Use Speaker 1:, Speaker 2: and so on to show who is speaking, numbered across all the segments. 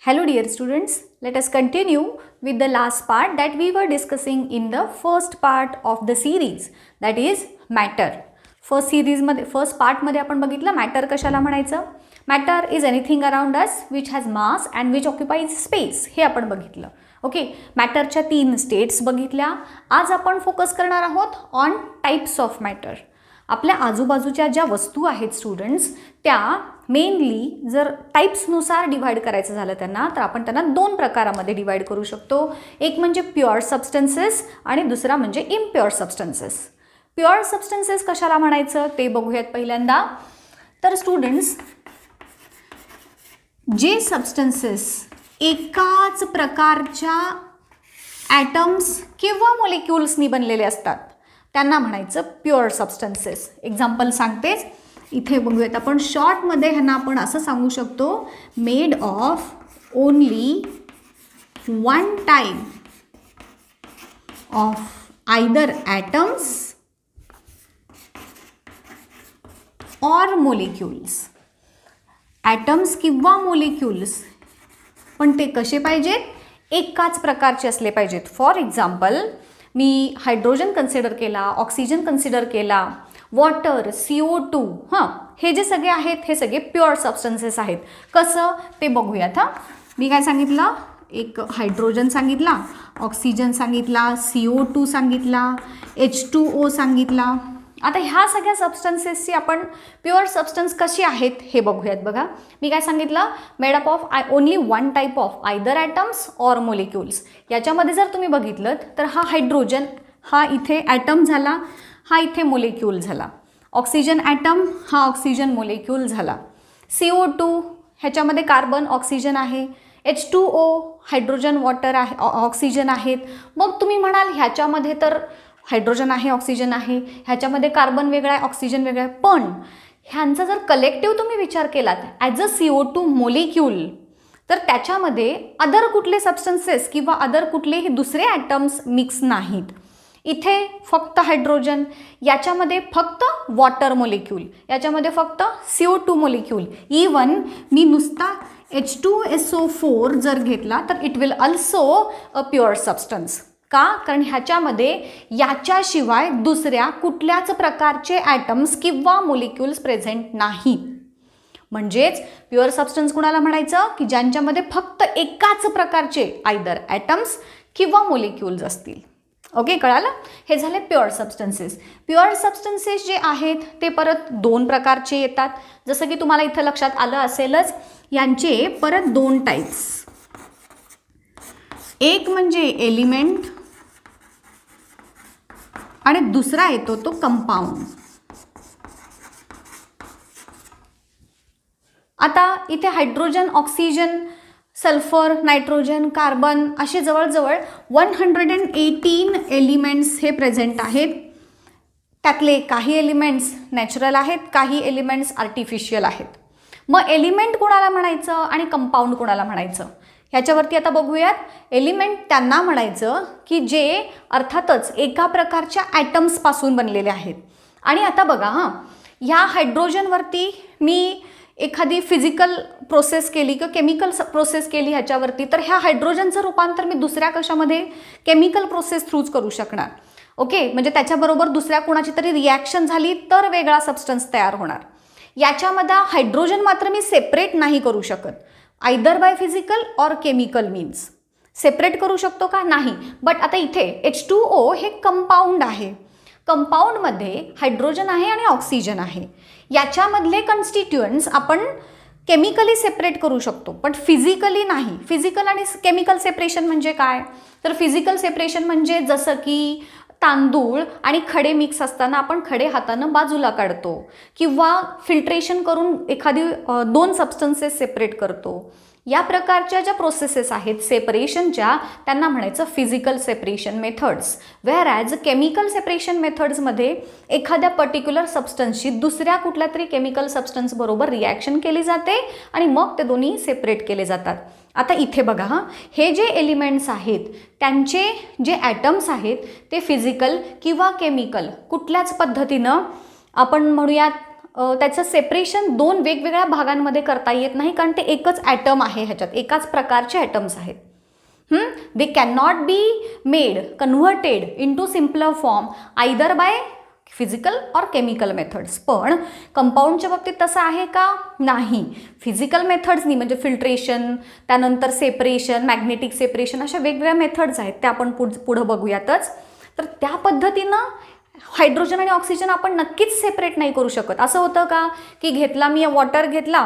Speaker 1: Hello dear students, let us continue with the last part that we were discussing in the first part of the series, that is matter. First part मध्ये आपण बघितलं matter कशाला म्हणायचं. Matter is anything around us which has mass and which occupies space. हे आपण बघितलं. Okay, मॅटरच्या 3 states बघितल्या. आज आपण फोकस करणार आहोत ऑन टाइप्स ऑफ मॅटर. आपल्या आजूबाजूच्या ज्या वस्तू आहेत स्टुडंट्स, त्या मेनली जर टाइप्सनुसार डिवाइड करायचं झालं त्यांना, तर आपण त्यांना 2 प्रकारामध्ये डिवाइड करू शकतो. एक म्हणजे प्युअर सबस्टन्सेस आणि दुसरा म्हणजे इम्प्युअर सबस्टन्सेस. प्युअर सबस्टन्सेस कशाला म्हणायचं ते बघूयात पहिल्यांदा. तर स्टुडंट्स, जे सबस्टन्सेस एकाच प्रकारच्या ॲटम्स किंवा मॉलिक्युल्सनी बनलेले असतात त्यांना म्हणायचं प्युअर सबस्टन्सेस. एक्झाम्पल सांगतेच, इथे बघूयात आपण शॉर्टमध्ये ह्यांना आपण असं सांगू शकतो, made of only one type of either atoms or molecules. Atoms किंवा मोलिक्युल्स, पण ते कसे पाहिजेत? एकाच प्रकारचे असले पाहिजेत. फॉर एक्झाम्पल, मी हायड्रोजन कन्सिडर केला, ऑक्सिजन कन्सिडर केला, वॉटर, CO2, हे जे सगळे आहेत हे सगळे प्युअर सबस्टन्सेस आहेत. कसं ते बघूयात. मी काय सांगितलं? एक हायड्रोजन सांगितला, ऑक्सिजन सांगितला, CO2 सांगितला, H2O सांगितला. आता ह्या सगळ्या सबस्टन्सेसची आपण प्युअर सबस्टन्स कशी आहेत हे बघूयात. बघा, मी काय सांगितलं? Made up of only one type of either atoms or molecules. याच्यामध्ये जर तुम्ही बघितलं तर हा हायड्रोजन, हा इथे ॲटम झाला, हा इथे मोलिक्यूल झाला. ऑक्सिजन ॲटम, हा ऑक्सिजन मोलिक्यूल झाला. CO2, ह्याच्यामध्ये कार्बन ऑक्सिजन आहे. H2O, हायड्रोजन वॉटर आहे, ऑक्सिजन आहेत. मग तुम्ही म्हणाल ह्याच्यामध्ये तर हायड्रोजन आहे, ऑक्सिजन आहे, ह्याच्यामध्ये कार्बन वेगळा आहे, ऑक्सिजन वेगळा आहे. पण ह्यांचा जर कलेक्टिव्ह तुम्ही विचार केलात ॲज अ CO2 मोलिक्यूल, तर त्याच्यामध्ये अदर कुठले सबस्टन्सेस किंवा अदर कुठलेही दुसरे ॲटम्स मिक्स नाहीत. इथे फक्त हायड्रोजन, याच्यामध्ये फक्त वॉटर मोलिक्यूल, याच्यामध्ये फक्त CO2 मोलिक्यूल. इवन मी नुसता H2SO4 जर घेतला तर it will also a pure substance. का? कारण ह्याच्यामध्ये याच्याशिवाय दुसऱ्या कुठल्याच प्रकारचे ॲटम्स किंवा मोलिक्युल्स प्रेझेंट नाहीत. म्हणजेच प्युअर सबस्टन्स कुणाला म्हणायचं? की ज्यांच्यामध्ये फक्त एकाच प्रकारचे आयदर ॲटम्स किंवा मोलिक्युल्स असतील. ओके, कळालं? हे झाले प्युअर सबस्टन्सेस. प्युअर सबस्टन्सेस जे आहेत ते परत 2 प्रकारचे येतात. जसं की तुम्हाला इथं लक्षात आलं असेलच, यांचे परत 2 टाईप्स. एक म्हणजे एलिमेंट आणि दुसरा येतो तो कंपाऊंड. आता इथे hydrogen, oxygen, sulphur, nitrogen, carbon असे जवळजवळ 118 एलिमेंट्स हे प्रेझेंट आहेत. त्यातले काही एलिमेंट्स नॅचरल आहेत, काही एलिमेंट्स आर्टिफिशियल आहेत. मग एलिमेंट कोणाला म्हणायचं आणि कंपाऊंड कोणाला म्हणायचं ह्याच्यावरती आता बघूयात. एलिमेंट त्यांना म्हणायचं की जे अर्थातच एका प्रकारच्या ॲटम्सपासून बनलेले आहेत. आणि आता बघा, ह्या हायड्रोजनवरती मी एखादी फिजिकल प्रोसेस केली किंवा केमिकल प्रोसेस केली ह्याच्यावरती, तर ह्या हायड्रोजनचं रूपांतर मी दुसऱ्या कशामध्ये? केमिकल प्रोसेस थ्रूच करू शकणार. ओके, म्हणजे त्याच्याबरोबर दुसऱ्या कोणाची तरी रिॲक्शन झाली तर वेगळा सबस्टन्स तयार होणार. याच्यामध्ये हायड्रोजन मात्र मी सेपरेट नाही करू शकत. Either by physical or chemical means separate करू शकतो का? नाही. बट आता इथे H2O हे कंपाऊंड आहे. कंपाऊंडमध्ये हायड्रोजन आहे आणि ऑक्सिजन आहे. याच्यामधले कन्स्टिट्युएंट्स आपण केमिकली सेपरेट करू शकतो, पण फिजिकली नाही. फिजिकल आणि केमिकल सेपरेशन म्हणजे काय? तर फिजिकल सेपरेशन म्हणजे जसं की तांदूळ आणि खडे मिक्स असताना आपण खडे हातानं बाजूला काढतो, किंवा फिल्ट्रेशन करून एखादी 2 सबस्टन्सेस सेपरेट करतो. या प्रकारच्या ज्या प्रोसेसेस आहेत सेपरेशनच्या, त्यांना म्हणायचं physical separation methods. Where as chemical separation मेथड्समध्ये एखाद्या पर्टिक्युलर सबस्टन्सची दुसऱ्या कुठल्या तरी केमिकल सबस्टन्स बरोबर रिॲक्शन केली जाते आणि मग ते दोन्ही सेपरेट केले जातात. आता इथे बघा, हे जे एलिमेंट्स आहेत त्यांचे जे ॲटम्स आहेत ते फिजिकल किंवा केमिकल कुठल्याच पद्धतीनं आपण म्हणूयात त्याचं सेपरेशन दोन वेगवेगळ्या भागांमध्ये करता येत नाही, कारण ते एकच ॲटम आहे, ह्याच्यात एकाच प्रकारचे ॲटम्स आहेत. They can not be made converted into simpler form either by physical और केमिकल मेथड्स. पण कंपाऊंडच्या बाबतीत तसं आहे का? नाही. फिजिकल मेथड्सनी म्हणजे फिल्ट्रेशन, त्यानंतर सेपरेशन, मॅग्नेटिक सेपरेशन, अशा वेगवेगळ्या मेथड्स आहेत, त्या आपण पुढं बघूयातच. तर त्या पद्धतीनं हायड्रोजन आणि ऑक्सिजन आपण नक्कीच सेपरेट नाही करू शकत. असं होतं का की घेतला मी वॉटर घेतला,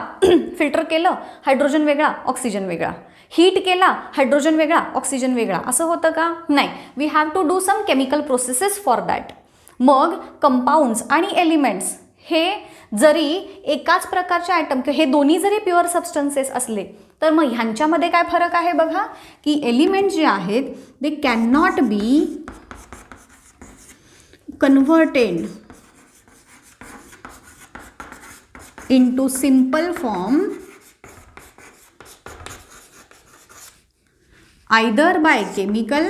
Speaker 1: फिल्टर केलं, हायड्रोजन वेगळा ऑक्सिजन वेगळा, हीट केला, हायड्रोजन वेगळा ऑक्सिजन वेगळा, असं होतं का? नाही. We have to do some chemical processes for that. मग कंपाऊंड्स आणि एलिमेंट्स हे जरी एकाच प्रकारचे आयटम किंवा हे दोन्ही जरी प्युअर सबस्टन्सेस असले, तर मग ह्यांच्यामध्ये काय फरक आहे बघा, की एलिमेंट्स जे आहेत they can not B converted into simple form either by chemical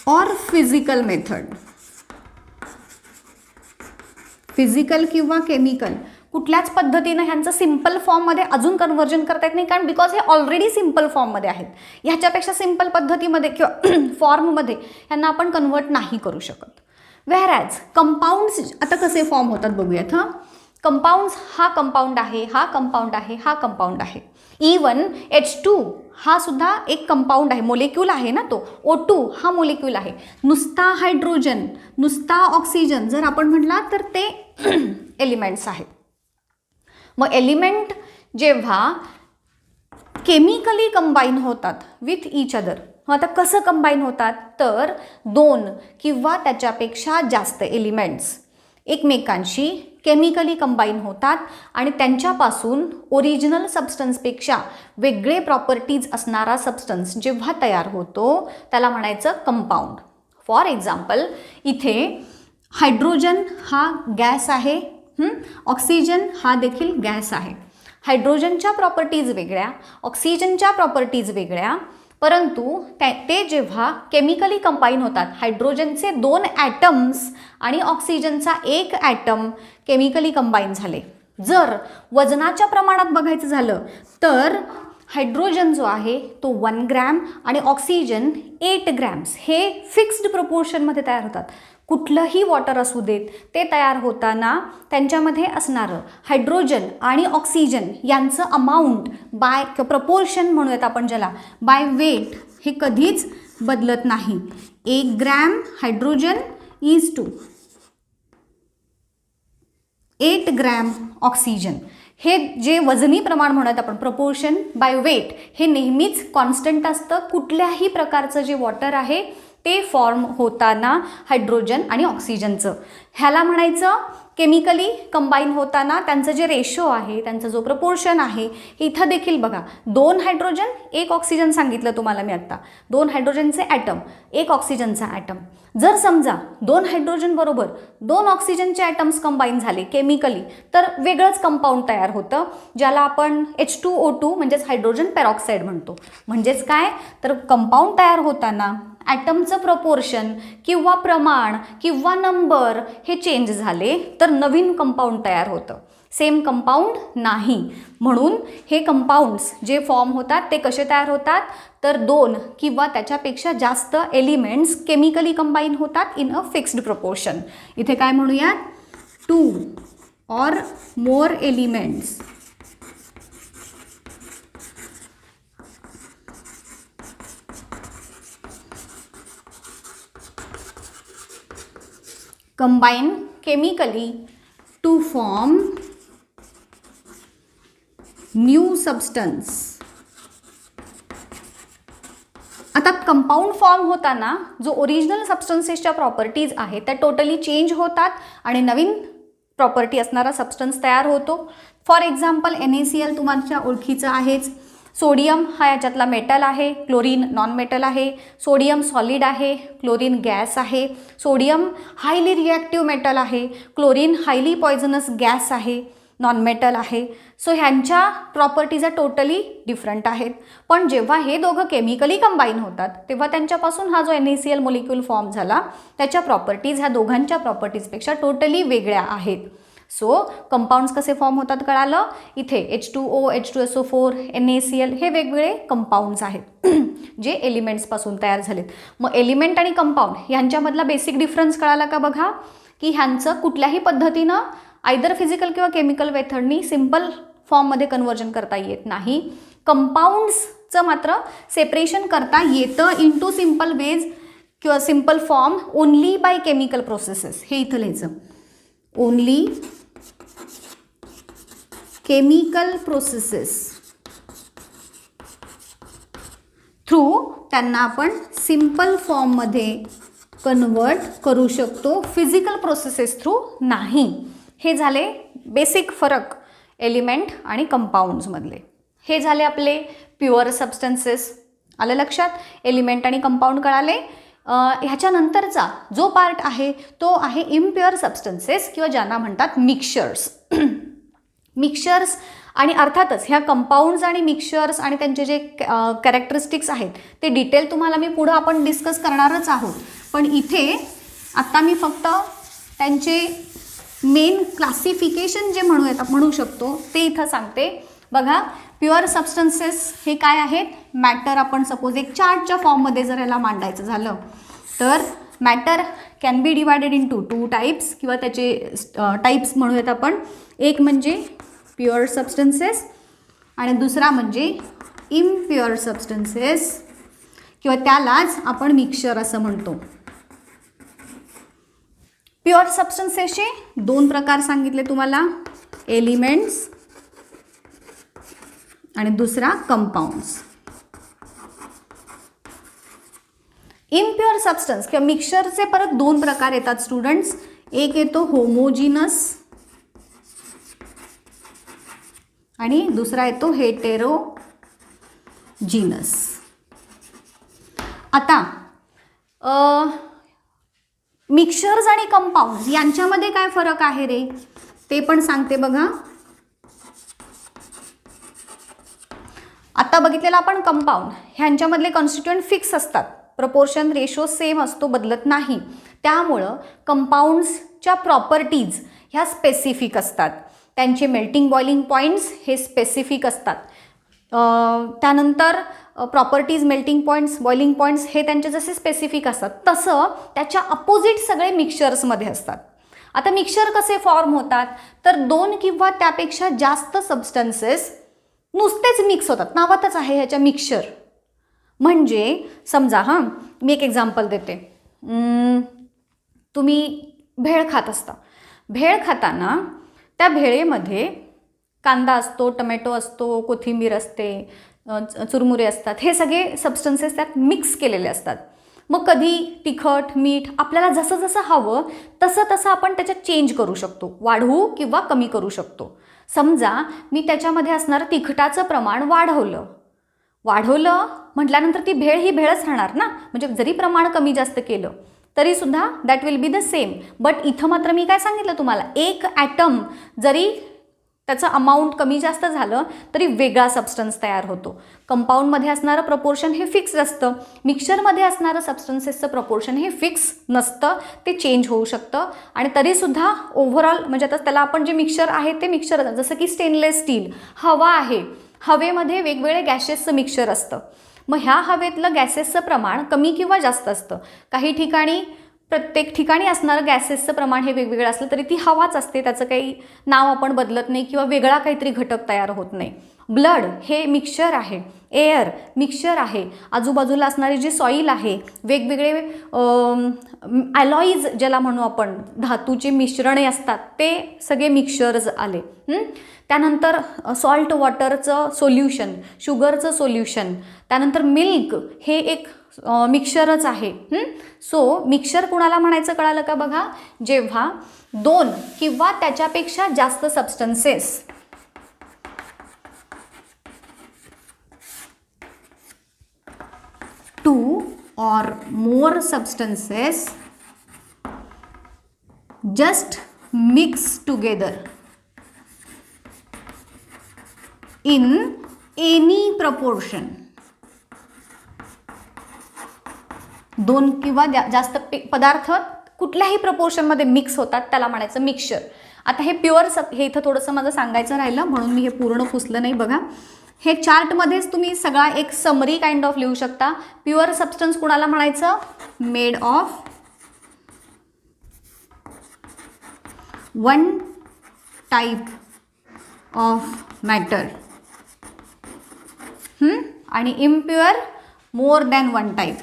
Speaker 1: or physical method. Physical किंवा केमिकल कुठल्याच पद्धतीनं ह्यांचं सिम्पल फॉर्ममध्ये अजून कन्व्हर्जन करता येत नाही, कारण बिकॉज हे ऑलरेडी सिम्पल फॉर्ममध्ये आहेत. ह्याच्यापेक्षा सिम्पल पद्धतीमध्ये किंवा फॉर्ममध्ये ह्यांना आपण कन्वर्ट नाही करू शकत. व्हेअरॅज कंपाऊंड्स आता कसे फॉर्म होतात बघूयात. कंपाऊंड्स हा कंपाऊंड आहे, हा कंपाऊंड आहे, हा कंपाऊंड आहे. इवन H2 हा सुद्धा एक कंपाऊंड आहे, मोलेक्यूल आहे ना तो. O2 हा मोलेक्यूल आहे. नुसता हायड्रोजन, नुसता ऑक्सिजन जर आपण म्हटला तर ते एलिमेंट्स आहेत. मग एलिमेंट जेव्हा केमिकली कंबाईन होतात विथ ईच अदर, आता कसं कंबाईन होतात, तर दोन किंवा त्याच्यापेक्षा जास्त एलिमेंट्स एकमेकांशी केमिकली कंबाईन होतात आणि त्यांच्यापासून ओरिजिनल सबस्टन्सपेक्षा वेगळे प्रॉपर्टीज असणारा सबस्टन्स जेव्हा तयार होतो त्याला म्हणायचं कंपाऊंड. फॉर एक्झाम्पल इथे हायड्रोजन हा गॅस आहे, ऑक्सिजन हा देखील गॅस आहे. हायड्रोजनच्या प्रॉपर्टीज वेगळ्या, ऑक्सिजनच्या प्रॉपर्टीज वेगळ्या, परंतु ते जेव्हा केमिकली कंबाईन होतात, हायड्रोजनचे 2 ॲटम्स आणि ऑक्सिजनचा 1 ॲटम केमिकली कंबाईन झाले. जर वजनाच्या प्रमाणात बघायचं झालं तर हायड्रोजन जो आहे तो 1 ग्रॅम आणि ऑक्सिजन 8 ग्रॅम्स हे फिक्स्ड प्रपोर्शनमध्ये तयार होतात. कुठलंही वॉटर असू देत, ते तयार होताना त्यांच्यामध्ये असणारं हायड्रोजन आणि ऑक्सिजन यांचं अमाऊंट बाय प्रपोर्शन म्हणूयात आपण ज्याला, बाय वेट हे कधीच बदलत नाही. 1 gram hydrogen is to 8 gram oxygen. हे जे वजनी प्रमाण म्हणत आपण प्रपोर्शन बाय वेट हे नेहमीच कॉन्स्टंट असतं. कुठल्याही प्रकारचं जे वॉटर आहे ते फॉर्म होताना हायड्रोजन आणि ऑक्सिजनचं, ह्याला म्हणायचं केमिकली कंबाईन होताना त्यांचं जे रेशो आहे, त्यांचा जो प्रपोर्शन आहे, इथं देखील बघा 2 हायड्रोजन 1 ऑक्सिजन सांगितलं तुम्हाला मी आत्ता. 2 हायड्रोजनचे ॲटम 1 ऑक्सिजनचा ॲटम. जर समजा 2 हायड्रोजन बरोबर 2 ऑक्सिजनचे ॲटम्स कंबाईन झाले केमिकली, तर वेगळंच कंपाऊंड तयार होतं ज्याला आपण H2O2 म्हणजेच हायड्रोजन पेरॉक्साईड म्हणतो. म्हणजेच काय, तर कंपाऊंड तयार होताना ॲटमचं प्रपोर्शन किंवा प्रमाण किंवा नंबर हे चेंज झाले तर नवीन कंपाऊंड तयार होतं, सेम कंपाऊंड नाही. म्हणून हे कंपाऊंड्स जे फॉर्म होतात ते कसे तयार होतात, तर 2 किंवा त्याच्यापेक्षा जास्त एलिमेंट्स केमिकली कंबाईन होतात इन अ फिक्स्ड प्रपोर्शन. इथे काय म्हणूयात, 2 or more elements combine chemically to form new substance. आता कंपाऊंड फॉर्म होताना जो ओरिजिनल सबस्टन्सेसच्या प्रॉपर्टीज आहेत त्या टोटली चेंज होतात आणि नवीन प्रॉपर्टी असणारा सबस्टन्स तयार होतो. फॉर एक्झाम्पल NaCl तुमच्या ओळखीचं आहेच. सोडियम हा याच्यातला मेटल आहे, क्लोरीन नॉन मेटल आहे. सोडियम सॉलिड आहे, क्लोरीन गॅस आहे. सोडियम हायली रिॲक्टिव्ह मेटल आहे, क्लोरीन हायली पॉयझनस गॅस आहे. नॉन मेटल आहे. सो ह्यांच्या प्रॉपर्टीज टोटली डिफरंट आहेत. पण जेव्हा हे दोघं केमिकली कंबाईन होतात तेव्हा त्यांच्यापासून हा जो NaCl मॉलिक्यूल फॉर्म झाला त्याच्या प्रॉपर्टीज ह्या दोघांच्या प्रॉपर्टीजपेक्षा टोटली वेगळ्या आहेत. सो कंपाऊंड्स कसे फॉर्म होतात कळालं. इथे H2O, H2SO4, NaCl हे वेगवेगळे कंपाऊंड्स आहेत जे एलिमेंट्सपासून तयार झालेत. मग एलिमेंट आणि कंपाऊंड ह्यांच्यामधला बेसिक डिफरन्स कळाला का बघा, की ह्यांचं कुठल्याही पद्धतीनं आयदर फिजिकल किंवा केमिकल मेथडनी सिम्पल फॉर्ममध्ये कन्वर्जन करता येत नाही. कंपाऊंड्सचं मात्र सेपरेशन करता येतं इंटू सिम्पल वेज किंवा simple form only by chemical processes. हे इथं लिहायचं, ओनली केमिकल प्रोसेसेस थ्रू त्यांना आपण सिम्पल फॉर्ममध्ये कन्वर्ट करू शकतो, फिजिकल प्रोसेसेस थ्रू नाही. हे झाले बेसिक फरक एलिमेंट आणि कंपाऊंड्समधले. हे झाले आपले प्युअर सबस्टन्सेस. आलं लक्षात. एलिमेंट आणि कंपाऊंड कळाले. ह्याच्यानंतरचा जो पार्ट आहे तो आहे इम्प्युअर सबस्टन्सेस किंवा ज्यांना म्हणतात मिक्सचर्स. मिक्सचर्स आणि अर्थातच ह्या कंपाऊंड्स आणि मिक्सचर्स आणि त्यांचे जे कॅरेक्टरिस्टिक्स आहेत ते डिटेल तुम्हाला मी पुढं आपण डिस्कस करणारच आहोत. पण इथे आत्ता मी फक्त त्यांचे मेन क्लासिफिकेशन जे म्हणू शकतो ते इथं सांगते. बघा, प्युअर सबस्टन्सेस हे काय आहेत. मॅटर आपण सपोज एक चार्टच्या फॉर्ममध्ये जर याला मांडायचं झालं तर matter can be divided into 2 types किंवा त्याचे टाईप्स म्हणूयात आपण. एक म्हणजे प्युअर सबस्टन्सेस आणि दुसरा म्हणजे इम्प्युअर सबस्टन्सेस किंवा त्यालाच आपण मिक्सचर असं म्हणतो. प्युअर सबस्टन्सेसचे 2 प्रकार सांगितले तुम्हाला, एलिमेंट्स आणि दुसरा कंपाऊंड्स. इम्प्युअर सबस्टन्स किंवा मिक्सचरचे परत 2 प्रकार येतात स्टुडंट्स. एक येतो होमोजिनस आणि दुसरा येतो हेटेरोजिनस. आता मिक्सचर्स आणि कंपाऊंड्स यांच्यामध्ये काय फरक आहे रे ते पण सांगते बघा. आता बघितलेलं आपण कंपाऊंड ह्यांच्यामधले कॉन्स्टिट्युएंट फिक्स असतात, प्रपोर्शन रेशो सेम असतो, बदलत नाही. त्यामुळं कंपाऊंड्सच्या प्रॉपर्टीज ह्या स्पेसिफिक असतात. त्यांचे मेल्टिंग बॉइलिंग पॉईंट्स हे स्पेसिफिक असतात. त्यानंतर properties, melting points, boiling points हे त्यांचे जसे स्पेसिफिक असतात तसं त्याच्या अपोजिट सगळे मिक्सचर्समध्ये असतात. आता मिक्सचर कसे फॉर्म होतात तर 2 किंवा त्यापेक्षा जास्त सबस्टन्सेस नुसतेच मिक्स होतात. नावातच आहे ह्याच्या मिक्सचर. म्हणजे समजा मी एक एक्झाम्पल देते. तुम्ही भेळ खात असता. भेळ खाताना त्या भेळेमध्ये कांदा असतो, टमॅटो असतो, कोथिंबीर असते, चुरमुरे असतात. हे सगळे सबस्टन्सेस त्यात मिक्स केलेले असतात. मग कधी तिखट, मीठ आपल्याला जसं जसं हवं तसं तसं आपण त्याच्यात चेंज करू शकतो, वाढवू किंवा कमी करू शकतो. समजा मी त्याच्यामध्ये असणारं तिखटाचं प्रमाण वाढवलं म्हटल्यानंतर ती भेळ ही भेळच राहणार ना. म्हणजे जरी प्रमाण कमी जास्त केलं तरीसुद्धा that will be the same. But इथं मात्र मी काय सांगितलं तुम्हाला, एक ॲटम जरी त्याचं अमाऊंट कमी जास्त झालं तरी वेगळा सबस्टन्स तयार होतो. कंपाऊंडमध्ये असणारं प्रपोर्शन हे फिक्स असतं, मिक्सचरमध्ये असणारं सबस्टन्सेसचं प्रपोर्शन हे फिक्स नसतं, ते चेंज होऊ शकतं. आणि तरीसुद्धा ओव्हरऑल म्हणजे आता त्याला आपण जे मिक्सचर आहे ते मिक्सचर, जसं की स्टेनलेस स्टील, हवा आहे, हवेमध्ये वेगवेगळे गॅसेसचं मिक्सचर असतं. मग ह्या हवेतलं गॅसेसचं प्रमाण कमी किंवा जास्त असतं. काही ठिकाणी प्रत्येक ठिकाणी असणारं गॅसेसचं प्रमाण हे वेगवेगळं असलं तरी ती हवाच असते, त्याचं काही नाव आपण बदलत नाही किंवा वेगळा काहीतरी घटक तयार होत नाही. ब्लड हे मिक्सचर आहे, एअर मिक्सचर आहे, आजूबाजूला असणारी जी सॉईल आहे, वेगवेगळे ॲलॉईज ज्याला म्हणू आपण, धातूचे मिश्रणे असतात, ते सगळे मिक्सचर्स आले. त्यानंतर सॉल्ट वॉटरचं सोल्युशन, शुगरचं सोल्युशन, त्यानंतर मिल्क हे एक मिक्सचरच आहे. सो मिक्सचर कुणाला म्हणायचं कळालं का बघा, जेव्हा 2 किंवा त्याच्यापेक्षा जास्त सबस्टन्सेस टू और more substances just mix together in any proportion, 2 किंवा जास्त पदार्थ कुठल्याही प्रपोर्शनमध्ये मिक्स होतात त्याला म्हणायचं मिक्सचर. आता हे प्युअर हे इथं थोडंसं माझं सांगायचं राहिलं म्हणून मी हे पूर्ण पुसलं नाही. बघा हे चार्टमध्येच तुम्ही सगळा एक समरी काइंड ऑफ लिहू शकता. प्युअर सबस्टन्स कुणाला म्हणायचं? Made of 1 type of matter आणि इम्प्युअर मोर दॅन 1 टाईप.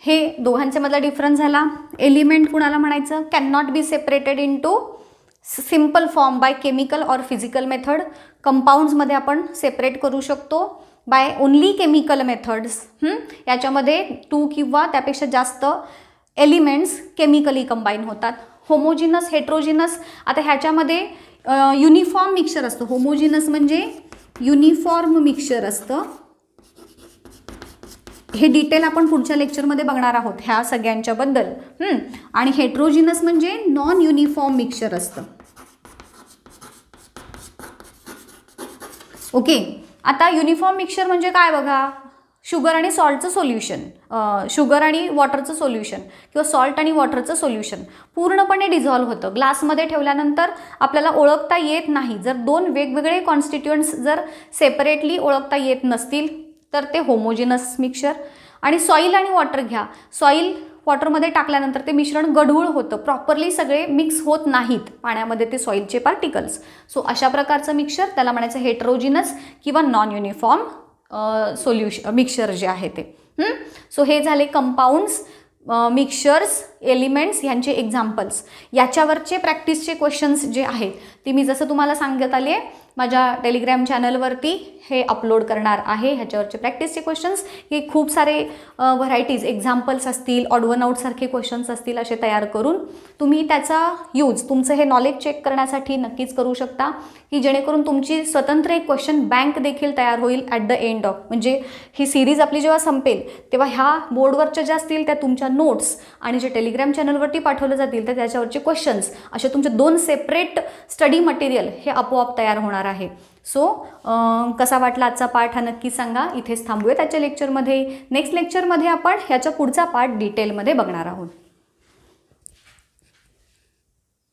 Speaker 1: हे दोघांच्या मधला डिफरन्स झाला. एलिमेंट कुणाला म्हणायचं? Can not be separated into simple form by chemical or physical method. कंपाऊंड्समध्ये आपण सेपरेट करू शकतो बाय ओनली केमिकल मेथड्स. याच्यामध्ये 2 किंवा त्यापेक्षा जास्त एलिमेंट्स केमिकली कंबाईन होतात. होमोजिनस, हेट्रोजिनस, आता ह्याच्यामध्ये युनिफॉर्म मिक्सचर असतं. होमोजिनस म्हणजे युनिफॉर्म मिक्सचर असतं. हे डिटेल आपण पुढच्या लेक्चरमध्ये बघणार आहोत ह्या सगळ्यांच्या बद्दल. आणि हेट्रोजिनस म्हणजे नॉन युनिफॉर्म मिक्सचर असतं. ओके, आता युनिफॉर्म मिक्सचर म्हणजे काय बघा? शुगर आणि सॉल्टचं सोल्युशन, शुगर आणि वॉटरचं सोल्युशन किंवा सॉल्ट आणि वॉटरचं सोल्युशन पूर्णपणे डिझॉल्व्ह होतं. ग्लासमध्ये ठेवल्यानंतर आपल्याला ओळखता येत नाही. जर 2 वेगवेगळे कॉन्स्टिट्युएंट्स जर सेपरेटली ओळखता येत नसतील तर ते होमोजिनस मिक्सचर. आणि सॉईल आणि वॉटर घ्या. सॉईल वॉटरमध्ये टाकल्यानंतर ते मिश्रण गढूळ होतं, प्रॉपरली सगळे मिक्स होत नाहीत पाण्यामध्ये ते सॉईलचे पार्टिकल्स. सो अशा प्रकारचं मिक्सचर त्याला म्हणायचं हेट्रोजिनस किंवा नॉन युनिफॉर्म मिक्सचर जे आहे ते. सो हे झाले कंपाऊंड्स, मिक्सचर्स, एलिमेंट्स यांचे एक्झाम्पल्स. याच्यावरचे प्रॅक्टिसचे क्वेश्चन्स जे आहेत ते मी जसं तुम्हाला सांगत आले माझ्या टेलिग्राम चॅनलवरती हे अपलोड करणार आहे. ह्याच्यावरचे प्रॅक्टिसचे क्वेश्चन्स हे खूप सारे व्हरायटीज, एक्झाम्पल्स असतील, ऑड वन आउट सारखे क्वेश्चन्स असतील असे तयार करून तुम्ही त्याचा यूज तुमचं हे नॉलेज चेक करण्यासाठी नक्कीच करू शकता, की जेणेकरून तुमची स्वतंत्र एक क्वेश्चन बँक देखील तयार होईल ॲट द एंड ऑफ. म्हणजे ही सिरीज आपली जेव्हा संपेल तेव्हा ह्या बोर्डवरच्या ज्या असतील त्या तुमच्या नोट्स आणि जे टेलिग्राम चॅनलवरती पाठवले जातील तर त्याच्यावरचे क्वेश्चन्स असे तुमचे 2 सेपरेट स्टडी मटेरियल हे आपोआप तयार होणार आहे. सो कसा वाटला आजचा पार्ट हा नक्की सांगा. इथेच थांबूया त्याच्या लेक्चरमध्ये. नेक्स्ट लेक्चरमध्ये आपण ह्याचा पुढचा पार्ट डिटेलमध्ये बघणार आहोत.